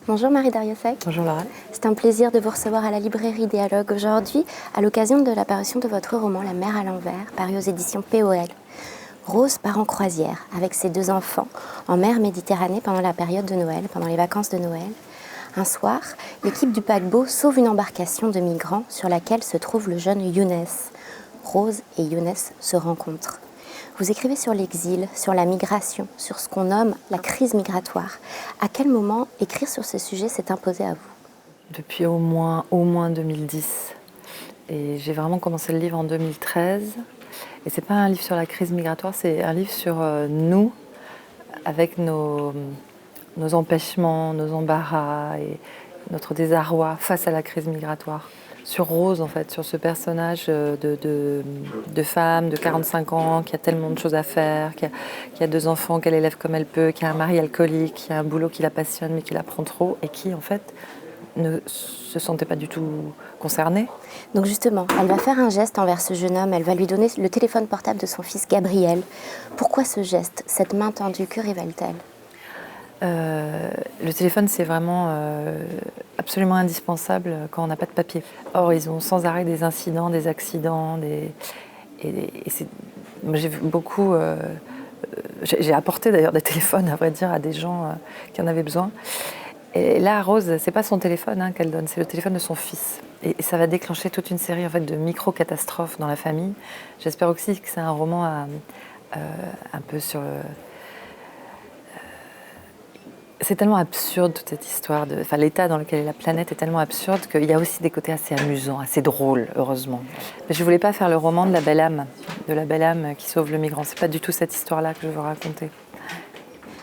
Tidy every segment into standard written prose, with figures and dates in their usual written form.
Bonjour Marie Darrieussecq. Bonjour Laura. C'est un plaisir de vous recevoir à la librairie Dialogue aujourd'hui à l'occasion de la parution de votre roman La mer à l'envers, paru aux éditions POL. Rose part en croisière avec ses 2 enfants en mer Méditerranée pendant la période de Noël, pendant les vacances de Noël. Un soir, l'équipe du paquebot sauve une embarcation de migrants sur laquelle se trouve le jeune Younes. Rose et Younes se rencontrent. Vous écrivez sur l'exil, sur la migration, sur ce qu'on nomme la crise migratoire. À quel moment écrire sur ce sujet s'est imposé à vous ? Depuis au moins 2010. Et j'ai vraiment commencé le livre en 2013. Et c'est pas un livre sur la crise migratoire, c'est un livre sur nous, avec nos empêchements, nos embarras et notre désarroi face à la crise migratoire. Sur Rose, en fait, sur ce personnage de femme de 45 ans, qui a tellement de choses à faire, qui a 2 enfants qu'elle élève comme elle peut, qui a un mari alcoolique, qui a un boulot qui la passionne mais qui la prend trop, et qui, en fait, ne se sentait pas du tout concernée. Donc justement, elle va faire un geste envers ce jeune homme, elle va lui donner le téléphone portable de son fils Gabriel. Pourquoi ce geste, cette main tendue, que révèle-t-elle ? Le téléphone, c'est vraiment absolument indispensable quand on n'a pas de papier. Or, ils ont sans arrêt des incidents, des accidents, moi, j'ai vu beaucoup. J'ai apporté d'ailleurs des téléphones, à vrai dire, à des gens qui en avaient besoin. Et là, Rose, c'est pas son téléphone qu'elle donne, c'est le téléphone de son fils. Et ça va déclencher toute une série en fait de micro-catastrophes dans la famille. J'espère aussi que c'est un roman un peu sur c'est tellement absurde toute cette histoire, l'état dans lequel est la planète est tellement absurde qu'il y a aussi des côtés assez amusants, assez drôles, heureusement. Mais je ne voulais pas faire le roman de la belle âme qui sauve le migrant. C'est pas du tout cette histoire-là que je veux raconter.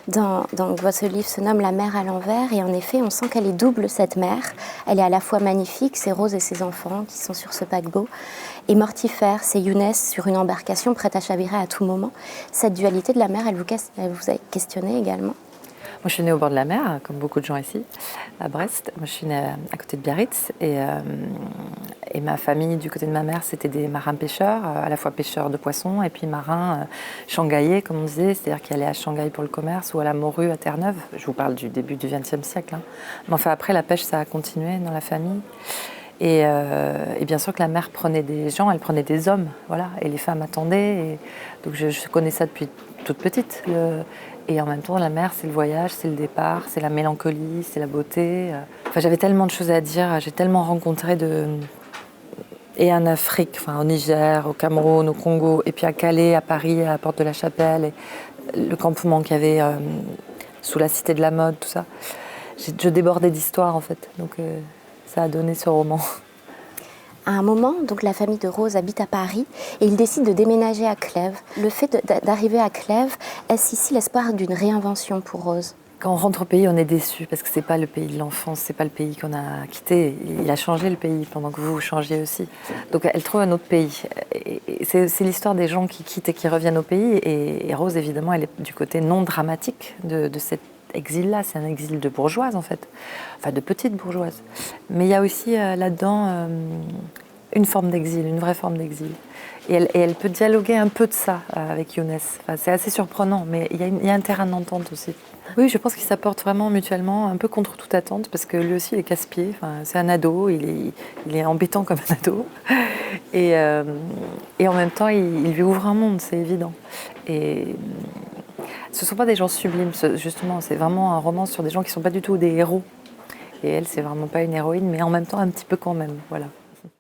Votre livre se nomme La mer à l'envers et en effet, on sent qu'elle est double cette mer. Elle est à la fois magnifique, c'est Rose et ses enfants qui sont sur ce paquebot, et mortifère, c'est Younes sur une embarcation prête à chavirer à tout moment. Cette dualité de la mer, elle vous a questionné également ? Moi, je suis née au bord de la mer, comme beaucoup de gens ici, à Brest. Moi, je suis née à côté de Biarritz. Et ma famille, du côté de ma mère, c'était des marins-pêcheurs, à la fois pêcheurs de poissons et puis marins shanghaïais, comme on disait, c'est-à-dire qui allaient à Shanghai pour le commerce ou à la morue à Terre-Neuve. Je vous parle du début du XXe siècle. Mais enfin, après, la pêche, ça a continué dans la famille. Et bien sûr que la mer prenait des gens, elle prenait des hommes, voilà, et les femmes attendaient. Donc je connais ça depuis toute petite. Et en même temps, la mer, c'est le voyage, c'est le départ, c'est la mélancolie, c'est la beauté. Enfin, j'avais tellement de choses à dire, j'ai tellement rencontré et en Afrique, au Niger, au Cameroun, au Congo, et puis à Calais, à Paris, à la Porte de la Chapelle, et le campement qu'il y avait sous la Cité de la Mode, tout ça. Je débordais d'histoires, en fait. Donc ça a donné ce roman. À un moment, donc, la famille de Rose habite à Paris et ils décident de déménager à Clèves. Le fait d'arriver à Clèves, est-ce ici l'espoir d'une réinvention pour Rose ? Quand on rentre au pays, on est déçu parce que c'est pas le pays de l'enfance, c'est pas le pays qu'on a quitté. Il a changé le pays pendant que vous changiez aussi. Donc elle trouve un autre pays. Et c'est l'histoire des gens qui quittent et qui reviennent au pays. Et Rose, évidemment, elle est du côté non dramatique de cet exil-là. C'est un exil de bourgeoise, en fait. Enfin, de petite bourgeoise. Mais il y a aussi là-dedans une forme d'exil, une vraie forme d'exil. Et elle peut dialoguer un peu de ça avec Younes. Enfin, c'est assez surprenant, mais il y a un terrain d'entente aussi. Oui, je pense qu'ils s'apportent vraiment mutuellement, un peu contre toute attente, parce que lui aussi il est casse-pied. C'est un ado, il est embêtant comme un ado. Et en même temps, il lui ouvre un monde, c'est évident. Et ce ne sont pas des gens sublimes, justement. C'est vraiment un roman sur des gens qui ne sont pas du tout des héros. Et elle, c'est vraiment pas une héroïne, mais en même temps un petit peu quand même. Voilà.